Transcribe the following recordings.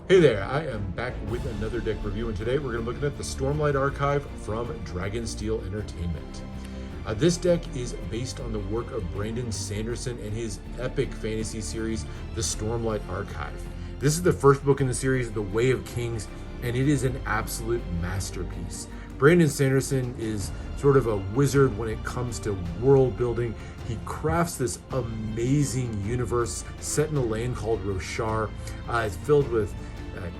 Hey there, I am back with another deck review, and today we're going to be looking at the Stormlight Archive from Dragonsteel Entertainment. This deck is based on the work of Brandon Sanderson and his epic fantasy series, the Stormlight Archive. This is the first book in the series, The Way of Kings, and it is an absolute masterpiece. Brandon Sanderson is sort of a wizard when it comes to world building. He crafts this amazing universe set in a land called Roshar. It's filled with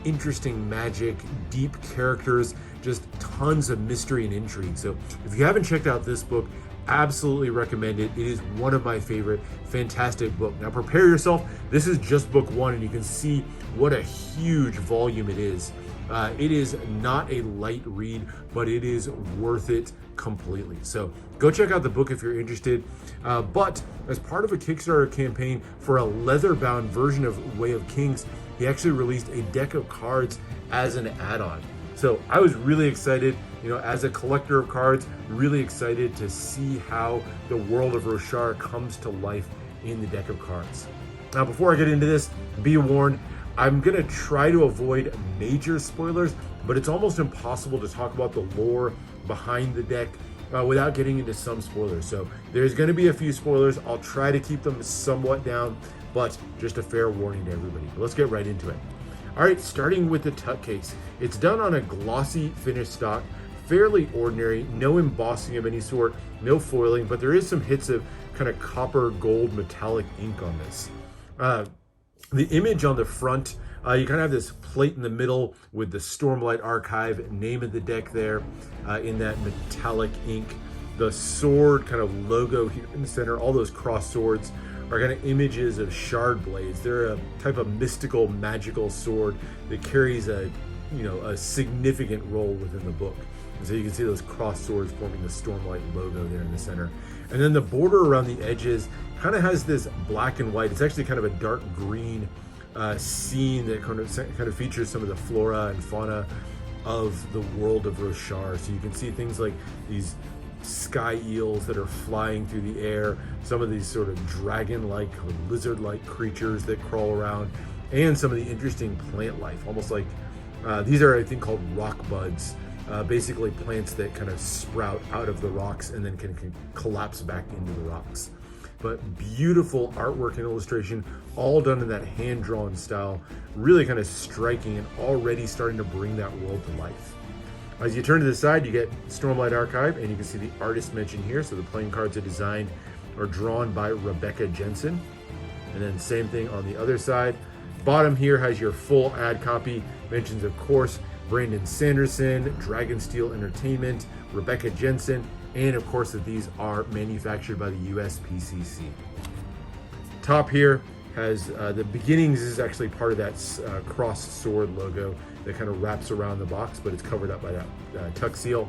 interesting magic, deep characters, just tons of mystery and intrigue. So if you haven't checked out this book, absolutely recommend it. It is one of my favorite. Fantastic book. Now prepare yourself. This is just book one, and you can see what a huge volume it is. It is not a light read, but it is worth it completely. So go check out the book if you're interested. But as part of a Kickstarter campaign for a leather-bound version of Way of Kings, he actually released a deck of cards as an add-on. So I was really excited, as a collector of cards, really excited to see how the world of Roshar comes to life in the deck of cards. Now, before I get into this, be warned, I'm going to try to avoid major spoilers, but it's almost impossible to talk about the lore behind the deck without getting into some spoilers. So there's going to be a few spoilers. I'll try to keep them somewhat down, but just a fair warning to everybody. But let's get right into it. All right, starting with the tuck case. It's done on a glossy finished stock, fairly ordinary, no embossing of any sort, no foiling, but there is some hits of kind of copper gold metallic ink on this. The image on the front, you kind of have this plate in the middle with the Stormlight Archive name of the deck there in that metallic ink. The sword kind of logo here in the center, all those cross swords are kind of images of shard blades. They're a type of mystical, magical sword that carries a significant role within the book. And so you can see those cross swords forming the Stormlight logo there in the center. And then the border around the edges kind of has this black and white. It's actually kind of a dark green scene that kind of features some of the flora and fauna of the world of Roshar. So you can see things like these sky eels that are flying through the air, some of these sort of dragon-like or lizard-like creatures that crawl around, and some of the interesting plant life, almost like these are, I think, called rock buds. Basically plants that kind of sprout out of the rocks and then can collapse back into the rocks. But beautiful artwork and illustration, all done in that hand-drawn style, really kind of striking and already starting to bring that world to life. As you turn to the side, you get Stormlight Archive, and you can see the artist mentioned here. So the playing cards are designed or drawn by Rebecca Jensen. And then same thing on the other side. Bottom here has your full ad copy. Mentions, of course, Brandon Sanderson, Dragonsteel Entertainment, Rebecca Jensen, and of course that these are manufactured by the USPCC. Top here has the beginnings is actually part of that cross sword logo that kind of wraps around the box, but it's covered up by that tuck seal.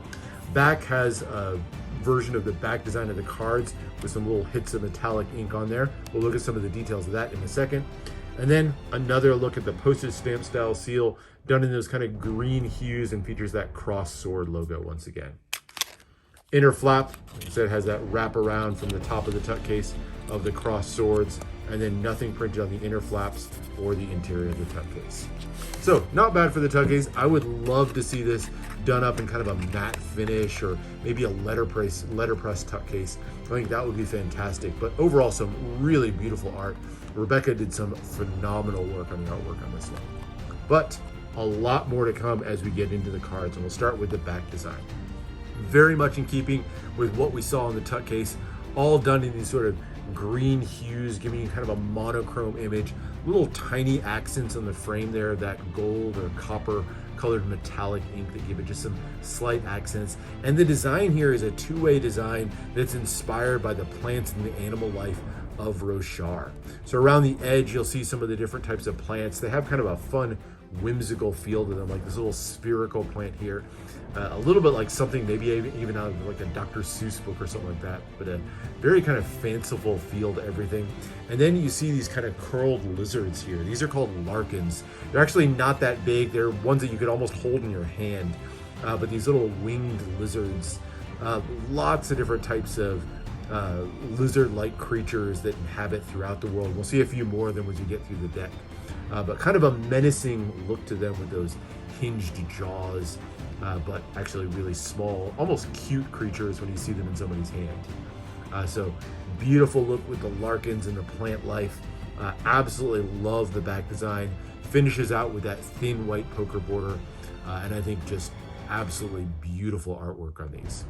Back has a version of the back design of the cards with some little hits of metallic ink on there. We'll look at some of the details of that in a second. And then another look at the postage stamp style seal done in those kind of green hues and features that cross sword logo once again. Inner flap, like I said, has that wrap around from the top of the tuck case of the cross swords, and then nothing printed on the inner flaps or the interior of the tuck case. So not bad for the tuck case. I would love to see this done up in kind of a matte finish or maybe a letterpress tuck case. I think that would be fantastic. But overall, some really beautiful art. Rebecca did some phenomenal work on the artwork on this one. But a lot more to come as we get into the cards, and we'll start with the back design. Very much in keeping with what we saw in the tuck case, all done in these sort of green hues, giving you kind of a monochrome image, little tiny accents on the frame there, that gold or copper colored metallic ink that give it just some slight accents. And the design here is a two-way design that's inspired by the plants and the animal life of Roshar. So around the edge, you'll see some of the different types of plants. They have kind of a fun, whimsical feel to them, like this little spherical plant here. A little bit like something maybe even out of like a Dr. Seuss book or something like that, but a very kind of fanciful feel to everything. And then you see these kind of curled lizards here. These are called larkins. They're actually not that big. They're ones that you could almost hold in your hand. But these little winged lizards, lots of different types of lizard-like creatures that inhabit throughout the world. We'll see a few more of them as you get through the deck. but kind of a menacing look to them with those hinged jaws, but actually really small, almost cute creatures when you see them in somebody's hand. So beautiful look with the Larkins and the plant life. Absolutely love the back design. Finishes out with that thin white poker border, and I think just absolutely beautiful artwork on these.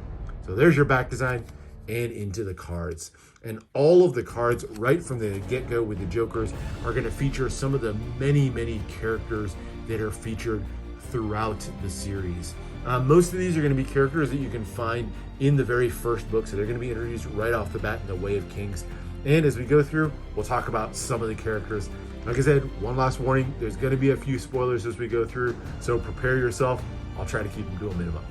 So there's your back design and into the cards. And all of the cards right from the get-go with the Jokers are going to feature some of the many characters that are featured throughout the series. Most of these are going to be characters that you can find in the very first book, so they're going to be introduced right off the bat in the Way of Kings. And as we go through, we'll talk about some of the characters. Like I said, one last warning, there's going to be a few spoilers as we go through, so prepare yourself. I'll try to keep them to a minimum.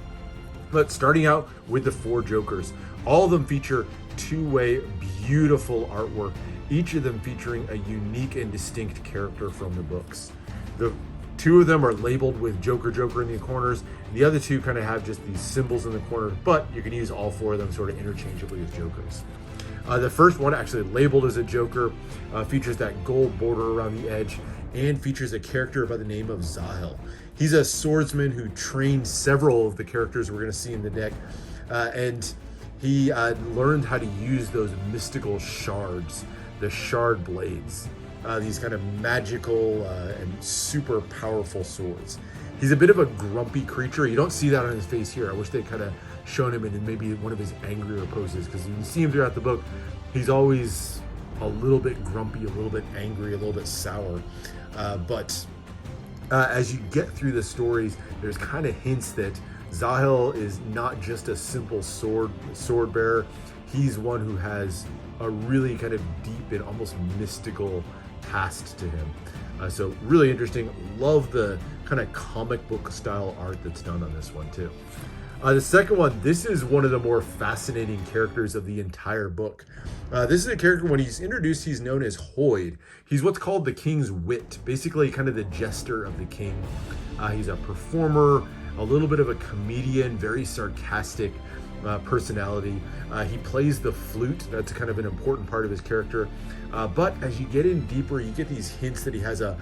But starting out with the 4 Jokers, all of them feature two-way beautiful artwork, each of them featuring a unique and distinct character from the books. The 2 of them are labeled with Joker in the corners. The other 2 kind of have just these symbols in the corner, but you can use all 4 of them sort of interchangeably as Jokers. The first one, actually labeled as a Joker, features that gold border around the edge and features a character by the name of Zahel. He's a swordsman who trained several of the characters we're going to see in the deck, and he learned how to use those mystical shards, the shard blades, these kind of magical and super powerful swords. He's a bit of a grumpy creature. You don't see that on his face here. I wish they kind of shown him in maybe one of his angrier poses, because you can see him throughout the book. He's always a little bit grumpy, a little bit angry, a little bit sour. But as you get through the stories, there's kind of hints that Zahel is not just a simple sword bearer. He's one who has a really kind of deep and almost mystical past to him. So really interesting. Love the kind of comic book style art that's done on this one too. The second one, this is one of the more fascinating characters of the entire book. This is a character, when he's introduced, he's known as Hoyt. He's what's called the King's Wit, basically kind of the jester of the king. He's a performer, a little bit of a comedian, very sarcastic personality. He plays the flute. That's kind of an important part of his character. But as you get in deeper, you get these hints that he has a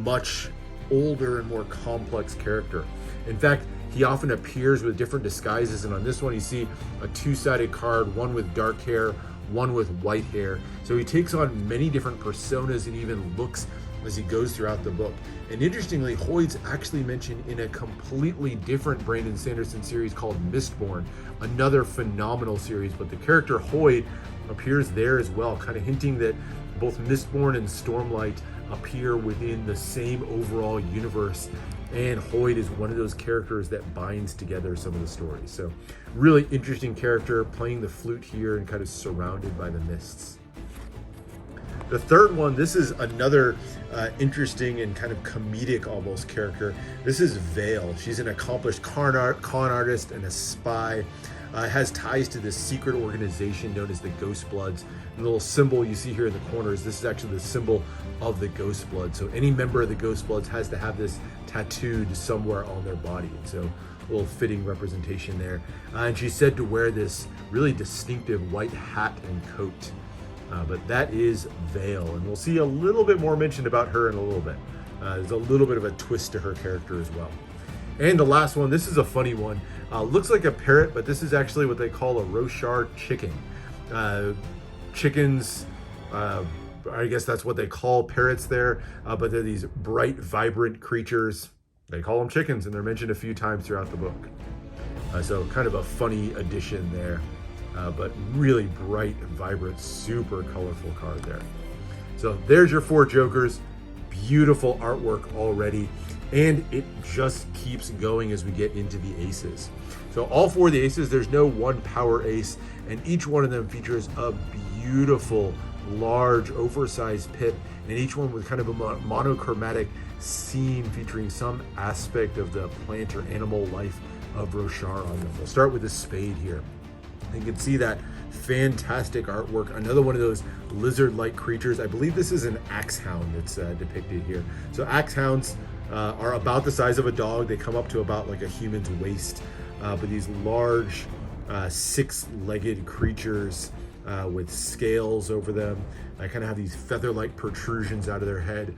much older and more complex character. In fact, he often appears with different disguises, and on this one you see a 2-sided card, one with dark hair, one with white hair. So he takes on many different personas and even looks as he goes throughout the book. And interestingly, Hoyt's actually mentioned in a completely different Brandon Sanderson series called Mistborn, another phenomenal series, but the character Hoyt appears there as well, kind of hinting that both Mistborn and Stormlight appear within the same overall universe, and Hoyt is one of those characters that binds together some of the stories. So really interesting character, playing the flute here and kind of surrounded by the mists. The third one, this is another interesting and kind of comedic almost character. This is Vale. She's an accomplished con artist and a spy. Has ties to this secret organization known as the Ghost Bloods. The little symbol you see here in the corners, this is actually the symbol of the Ghost Blood. So any member of the Ghost Bloods has to have this tattooed somewhere on their body. So a little fitting representation there. And she's said to wear this really distinctive white hat and coat. But that is Vale, and we'll see a little bit more mentioned about her in a little bit. There's a little bit of a twist to her character as well. And the last one, this is a funny one. Looks like a parrot, but this is actually what they call a Roshar chicken. Chickens, I guess that's what they call parrots there, but they're these bright, vibrant creatures. They call them chickens, and they're mentioned a few times throughout the book. So kind of a funny addition there, but really bright, vibrant, super colorful card there. So there's your 4 Jokers. Beautiful artwork already. And it just keeps going as we get into the aces. So all 4 of the aces, there's no one power ace, and each one of them features a beautiful, large, oversized pip, and each one with kind of a monochromatic scene featuring some aspect of the plant or animal life of Roshar on them. We'll start with the spade here. You can see that fantastic artwork. Another one of those lizard-like creatures. I believe this is an axe hound that's depicted here. So axe hounds are about the size of a dog. They come up to about like a human's waist, but these large 6-legged creatures with scales over them. I kind of have these feather-like protrusions out of their head.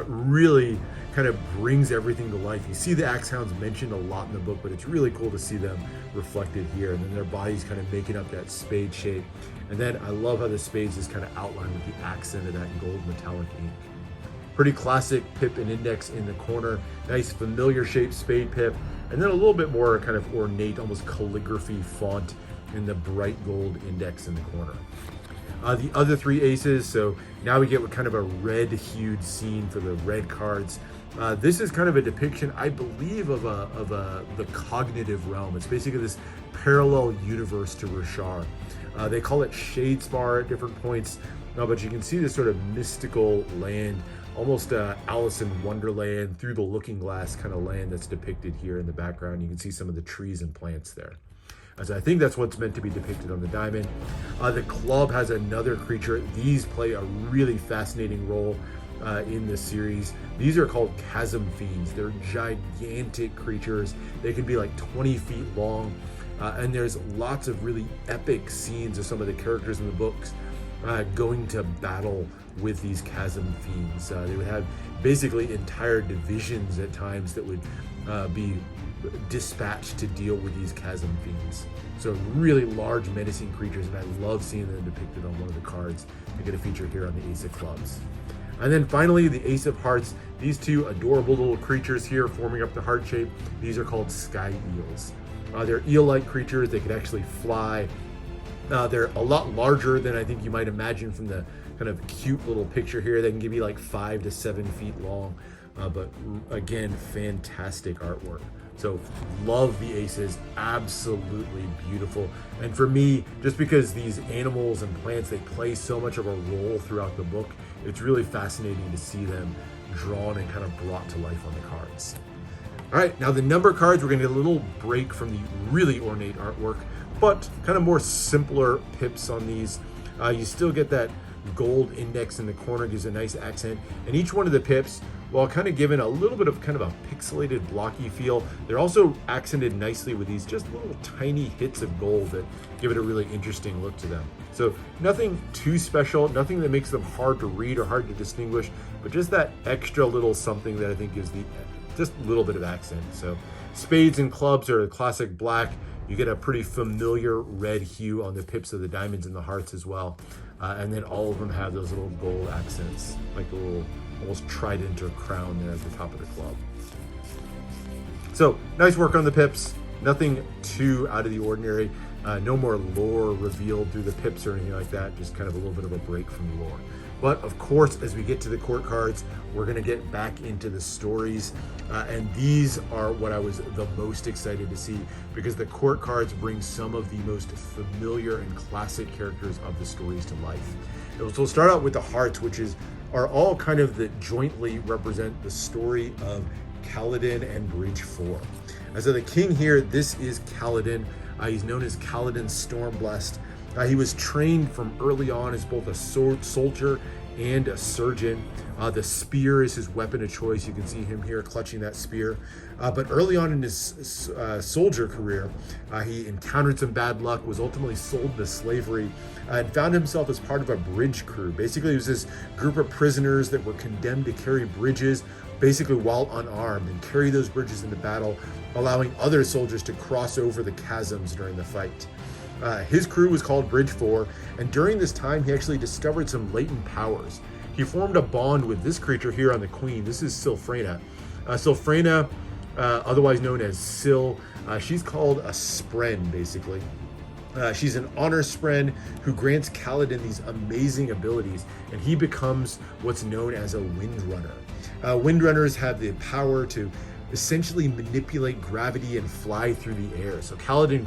Really kind of brings everything to life. You see the axe hounds mentioned a lot in the book, but it's really cool to see them reflected here. And then their bodies kind of making up that spade shape. And then I love how the spades is kind of outlined with the accent of that gold metallic ink. Pretty classic pip and index in the corner. Nice familiar shaped spade pip. And then a little bit more kind of ornate, almost calligraphy font in the bright gold index in the corner. The other three aces, so now we get kind of a red hued scene for the red cards. This is kind of a depiction, I believe, of the cognitive realm. It's basically this parallel universe to Roshar. They call it Shadespar at different points, but you can see this sort of mystical land, almost Alice in Wonderland, through the looking glass kind of land that's depicted here in the background. You can see some of the trees and plants there. So I think that's what's meant to be depicted on the diamond. The club has another creature. These play a really fascinating role in this series. These are called chasm fiends. They're gigantic creatures. They can be like 20 feet long. And there's lots of really epic scenes of some of the characters in the books going to battle with these chasm fiends. They would have basically entire divisions at times that would be dispatched to deal with these chasm fiends. So really large menacing creatures, and I love seeing them depicted on one of the cards. You get a feature here on the Ace of Clubs. And then finally, the Ace of Hearts. These two adorable little creatures here forming up the heart shape. These are called sky eels. They're eel-like creatures. They can actually fly. They're a lot larger than I think you might imagine from the kind of cute little picture here. They can give you like 5 to 7 feet long, but again, fantastic artwork. So love the aces, absolutely beautiful. And for me, just because these animals and plants, they play so much of a role throughout the book, it's really fascinating to see them drawn and kind of brought to life on the cards. All right, now the number cards, we're gonna get a little break from the really ornate artwork, but kind of more simpler pips on these. You still get that gold index in the corner, gives a nice accent. And each one of the pips, while kind of given a little bit of kind of a pixelated blocky feel, they're also accented nicely with these just little tiny hits of gold that give it a really interesting look to them. So nothing too special, nothing that makes them hard to read or hard to distinguish, but just that extra little something that I think gives the just a little bit of accent. So spades and clubs are a classic black. You get a pretty familiar red hue on the pips of the diamonds and the hearts as well. And then all of them have those little gold accents, like a little almost trident or crown there at the top of the club. So nice work on the pips. Nothing too out of the ordinary. No more lore revealed through the pips or anything like that. Just kind of a little bit of a break from the lore. But of course, as we get to the court cards, we're gonna get back into the stories. And these are what I was the most excited to see, because the court cards bring some of the most familiar and classic characters of the stories to life. So we'll start out with the hearts, which are all kind of that jointly represent the story of Kaladin and Bridge 4. And so the king here, this is Kaladin. He's known as Kaladin Stormblessed. He was trained from early on as both a soldier and a surgeon. The spear is his weapon of choice. You can see him here clutching that spear. But early on in his soldier career, he encountered some bad luck, was ultimately sold to slavery, and found himself as part of a bridge crew. Basically, it was this group of prisoners that were condemned to carry bridges, basically while unarmed, and carry those bridges into battle, allowing other soldiers to cross over the chasms during the fight. His crew was called Bridge 4, and during this time, he actually discovered some latent powers. He formed a bond with this creature here on the Queen. This is Silfrena. Silfrena, otherwise known as Sil, she's called a Spren, basically. She's an honor Spren who grants Kaladin these amazing abilities, and he becomes what's known as a Windrunner. Windrunners have the power to essentially manipulate gravity and fly through the air. So Kaladin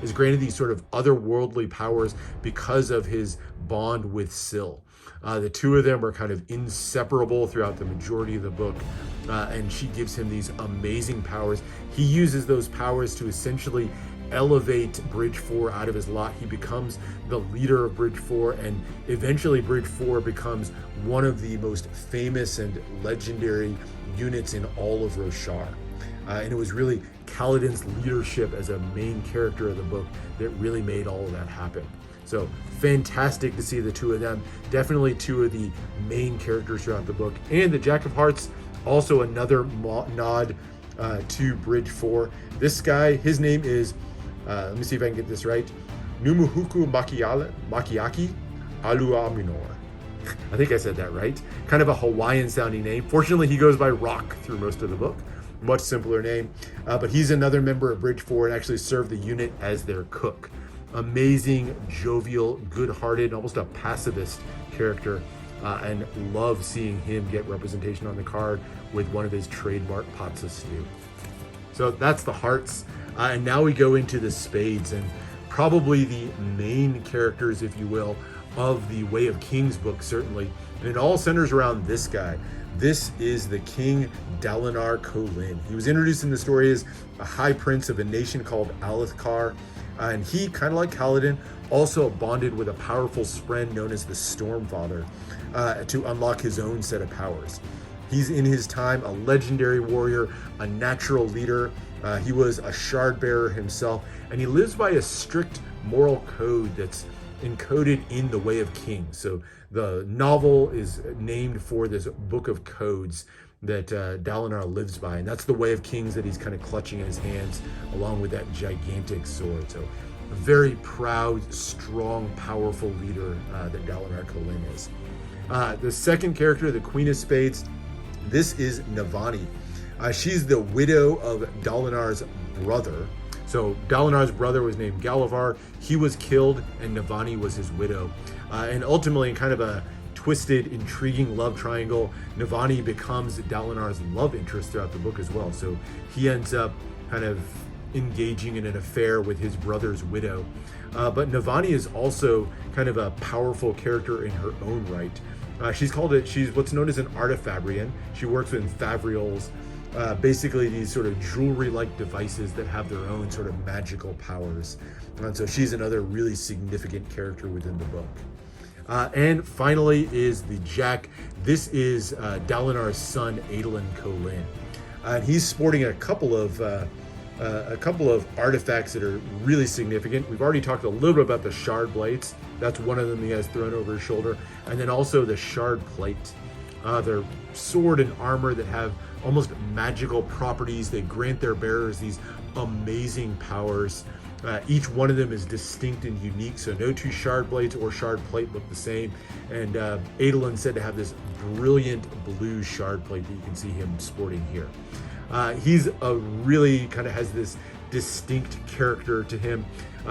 is granted these sort of otherworldly powers because of his bond with Sil. The two of them are kind of inseparable throughout the majority of the book, and she gives him these amazing powers. He uses those powers to essentially elevate Bridge 4 out of his lot. He becomes the leader of Bridge 4, and eventually Bridge 4 becomes one of the most famous and legendary units in all of Roshar. And it was really Kaladin's leadership as a main character of the book that really made all of that happen. So fantastic to see the two of them. Definitely two of the main characters throughout the book. And the Jack of Hearts, also another nod to Bridge 4. This guy, his name is, let me see if I can get this right, Numuhuku Makiaki Aluaminor. I think I said that right. Kind of a Hawaiian sounding name. Fortunately, he goes by Rock through most of the book. Much simpler name. But he's another member of Bridge 4 and actually served the unit as their cook. Amazing, jovial, good-hearted, almost a pacifist character. And love seeing him get representation on the card with one of his trademark pots of stew. So that's the hearts. And now we go into the spades, and probably the main characters, if you will, of the Way of Kings book, certainly. And it all centers around this guy. This is the King Dalinar Kholin. He was introduced in the story as a high prince of a nation called Alethkar. And he, kind of like Kaladin, also bonded with a powerful spren known as the Stormfather to unlock his own set of powers. He's in his time a legendary warrior, a natural leader. He was a shard bearer himself, and he lives by a strict moral code that's encoded in the Way of Kings. So the novel is named for this book of codes that Dalinar lives by, and that's the Way of Kings that he's kind of clutching in his hands, along with that gigantic sword. So a very proud, strong, powerful leader that Dalinar Kholin is. The second character, the Queen of Spades, this is Navani. She's the widow of Dalinar's brother. So Dalinar's brother was named Galavar. He was killed, and Navani was his widow. And ultimately, in kind of a twisted, intriguing love triangle, Navani becomes Dalinar's love interest throughout the book as well. So he ends up kind of engaging in an affair with his brother's widow. But Navani is also kind of a powerful character in her own right. She's what's known as an artifabrian. She works with favriols, basically these sort of jewelry-like devices that have their own sort of magical powers. And so she's another really significant character within the book. And finally is the Jack. This is Dalinar's son, Adolin Kholin. And he's sporting a couple of artifacts that are really significant. We've already talked a little bit about the shard blades. That's one of them he has thrown over his shoulder. And then also the shard plate. They're sword and armor that have almost magical properties. They grant their bearers these amazing powers. Each one of them is distinct and unique, so no two shard blades or shard plate look the same. And Adolin's said to have this brilliant blue shard plate that you can see him sporting here. He's really kind of has this distinct character to him.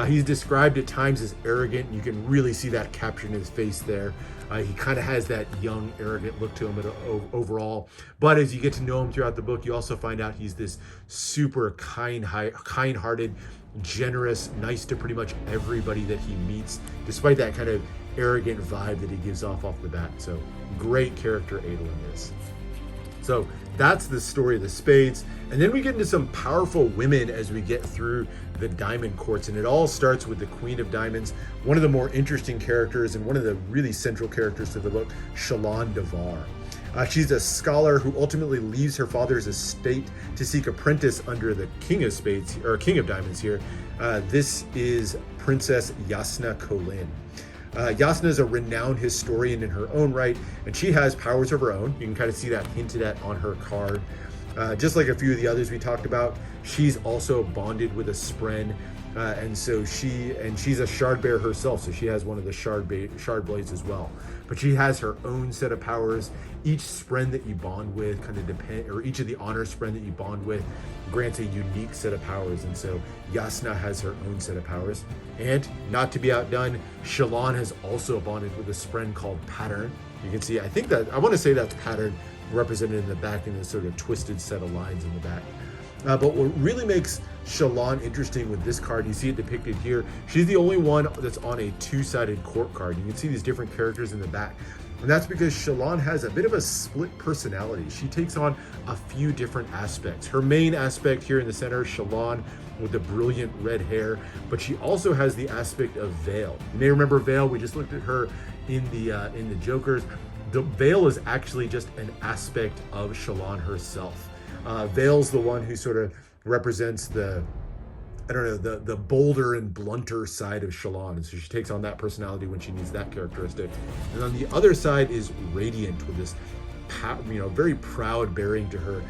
He's described at times as arrogant. You can really see that captured in his face there. He kind of has that young, arrogant look to him overall. But as you get to know him throughout the book, you also find out he's this super kind-hearted, generous, nice to pretty much everybody that he meets, despite that kind of arrogant vibe that he gives off the bat. So great character Adolin is. So that's the story of the spades. And then we get into some powerful women as we get through the diamond courts. And it all starts with the Queen of Diamonds, one of the more interesting characters and one of the really central characters to the book, Shallan Devar. She's a scholar who ultimately leaves her father's estate to seek apprentice under the King of Spades, or King of Diamonds here. This is Princess Yasna Kholin. Yasna is a renowned historian in her own right, and she has powers of her own. You can kind of see that hinted at on her card. Just like a few of the others we talked about, she's also bonded with a spren, and she's a shard bearer herself, so she has one of the shard blades as well. But she has her own set of powers. Each spren that you bond with each of the honor spren that you bond with grants a unique set of powers, and so Yasna has her own set of powers. And not to be outdone, Shallan has also bonded with a spren called Pattern. You can see, I want to say that's Pattern represented in the back in this sort of twisted set of lines in the back. But what really makes Shallan interesting with this card, you see it depicted here, she's the only one that's on a two-sided court card. You can see these different characters in the back. And that's because Shallan has a bit of a split personality. She takes on a few different aspects. Her main aspect here in the center, Shallan with the brilliant red hair, but she also has the aspect of Veil. You may remember Veil, we just looked at her in the Jokers. The Veil is actually just an aspect of Shallan herself. Veil's the one who sort of represents the I don't know, the bolder and blunter side of Shallan. And so she takes on that personality when she needs that characteristic. And on the other side is Radiant with this, very proud bearing to her.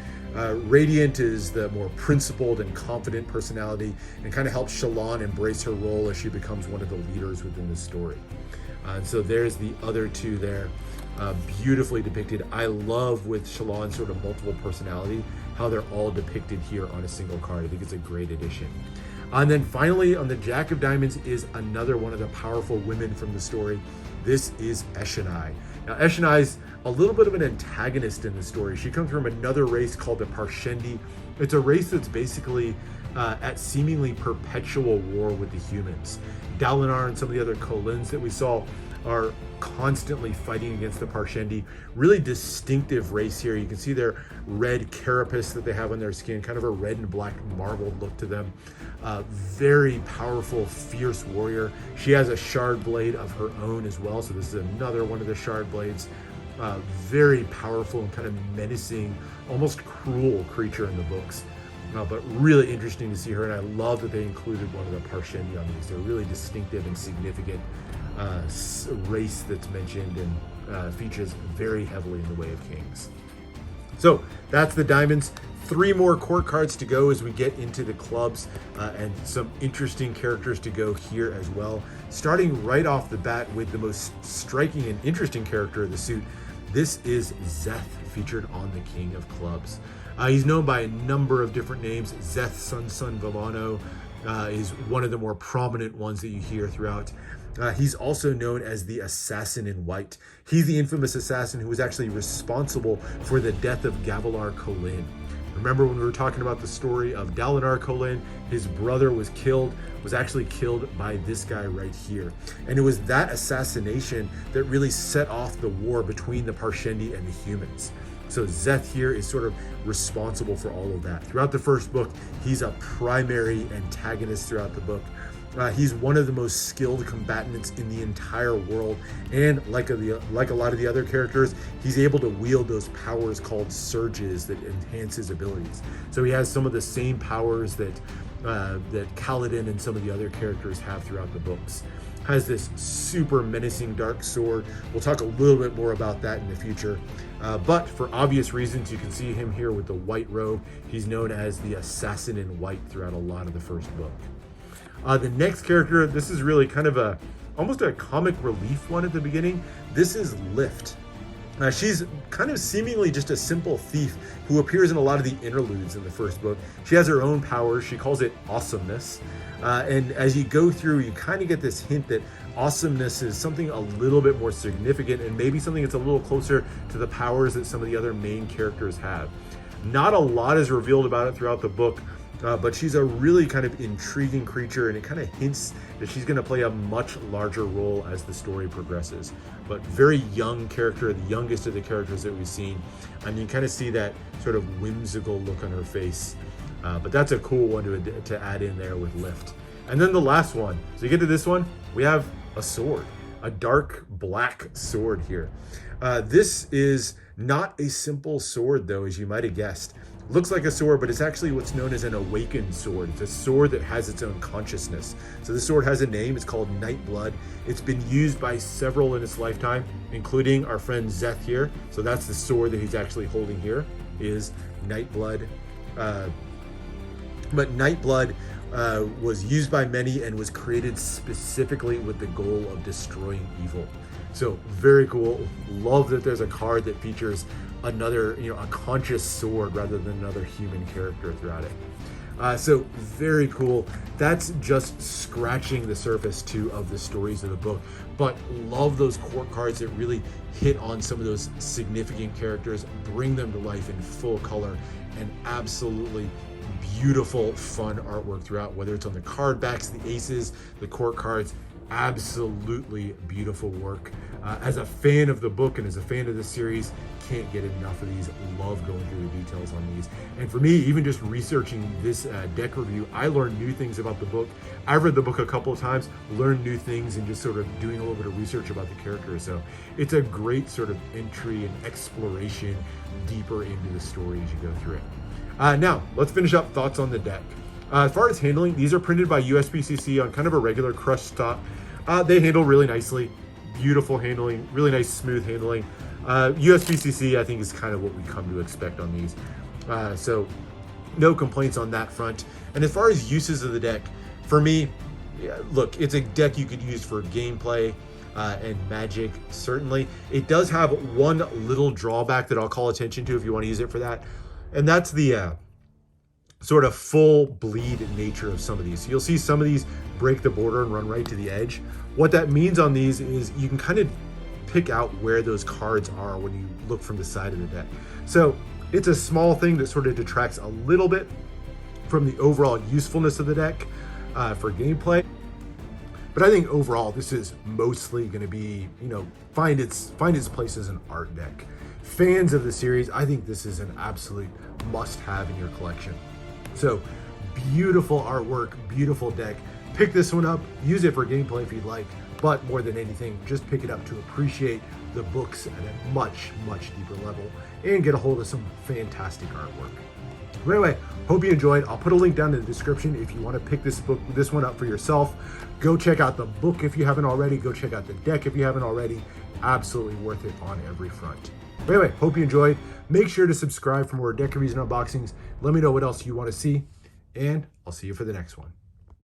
Radiant is the more principled and confident personality and kind of helps Shallan embrace her role as she becomes one of the leaders within the story. And so there's the other two there, beautifully depicted. I love with Shallan's sort of multiple personality, how they're all depicted here on a single card. I think it's a great addition. And then finally on the Jack of Diamonds is another one of the powerful women from the story. This is Eshonai. Now Eshonai's a little bit of an antagonist in the story. She comes from another race called the Parshendi. It's a race that's basically at seemingly perpetual war with the humans. Dalinar and some of the other Kholins that we saw are constantly fighting against the Parshendi. Really distinctive race here. You can see their red carapace that they have on their skin, kind of a red and black marbled look to them. Very powerful, fierce warrior. She has a shard blade of her own as well, so this is another one of the shard blades. Very powerful and kind of menacing, almost cruel creature in the books. But really interesting to see her, and I love that they included one of the Parshendi on these. They're really distinctive and significant race that's mentioned and features very heavily in the Way of Kings. So that's the diamonds. 3 more court cards to go as we get into the clubs, and some interesting characters to go here as well. Starting right off the bat with the most striking and interesting character of the suit. This is Szeth, featured on the King of Clubs. He's known by a number of different names. Szeth Sun Villano is one of the more prominent ones that you hear throughout. He's also known as the Assassin in White. He's the infamous assassin who was actually responsible for the death of Gavilar Kholin. Remember when we were talking about the story of Dalinar Kholin, his brother was actually killed by this guy right here. And it was that assassination that really set off the war between the Parshendi and the humans. So Szeth here is sort of responsible for all of that. Throughout the first book, he's a primary antagonist throughout the book. He's one of the most skilled combatants in the entire world, and like a lot of the other characters, he's able to wield those powers called surges that enhance his abilities. So he has some of the same powers that Kaladin and some of the other characters have throughout the books. Has this super menacing dark sword. We'll talk a little bit more about that in the future. But for obvious reasons, you can see him here with the white robe. He's known as the Assassin in White throughout a lot of the first book. The next character, this is really kind of almost a comic relief one at the beginning. This is Lift. She's kind of seemingly just a simple thief who appears in a lot of the interludes in the first book. She has her own powers. She calls it awesomeness. And as you go through, you kind of get this hint that awesomeness is something a little bit more significant and maybe something that's a little closer to the powers that some of the other main characters have. Not a lot is revealed about it throughout the book, but she's a really kind of intriguing creature, and it kind of hints that she's going to play a much larger role as the story progresses. But very young character, the youngest of the characters that we've seen, and you kind of see that sort of whimsical look on her face. But that's a cool one to add in there with Lift. And then the last one. So you get to this one, we have a sword, a dark black sword here. This is not a simple sword though, as you might have guessed. Looks like a sword, but it's actually what's known as an awakened sword. It's a sword that has its own consciousness. So this sword has a name. It's called Nightblood. It's been used by several in its lifetime, including our friend Szeth here. So that's the sword that he's actually holding here, is Nightblood. But Nightblood was used by many and was created specifically with the goal of destroying evil. So very cool. Love that there's a card that features another, a conscious sword rather than another human character throughout it. So very cool. That's just scratching the surface too of the stories of the book, but love those court cards that really hit on some of those significant characters, bring them to life in full color, and absolutely beautiful, fun artwork throughout, whether it's on the card backs, the aces, the court cards. Absolutely beautiful work. As a fan of the book and as a fan of the series, can't get enough of these. Love going through the details on these. And for me, even just researching this deck review, I learned new things about the book. I've read the book a couple of times, learned new things, and just sort of doing a little bit of research about the characters. So it's a great sort of entry and exploration deeper into the story as you go through it. Now, let's finish up thoughts on the deck. As far as handling, these are printed by USPCC on kind of a regular crushed stock. They handle really nicely, beautiful handling, really nice smooth handling. USPCC, I think, is kind of what we come to expect on these. So no complaints on that front. And as far as uses of the deck, for me, yeah, look, it's a deck you could use for gameplay and Magic, certainly. It does have one little drawback that I'll call attention to if you want to use it for that, and that's the sort of full bleed nature of some of these. So you'll see some of these break the border and run right to the edge. What that means on these is you can kind of pick out where those cards are when you look from the side of the deck. So it's a small thing that sort of detracts a little bit from the overall usefulness of the deck for gameplay. But I think overall, this is mostly going to be, find its place as an art deck. Fans of the series, I think this is an absolute must-have in your collection. So, beautiful artwork, beautiful deck. Pick this one up, use it for gameplay if you'd like, but more than anything, just pick it up to appreciate the books at a much, much deeper level and get a hold of some fantastic artwork. But anyway, hope you enjoyed. I'll put a link down in the description if you want to pick this one up for yourself. Go check out the book if you haven't already. Go check out the deck if you haven't already. Absolutely worth it on every front. But anyway, hope you enjoyed. Make sure to subscribe for more deck reviews and unboxings. Let me know what else you want to see, and I'll see you for the next one.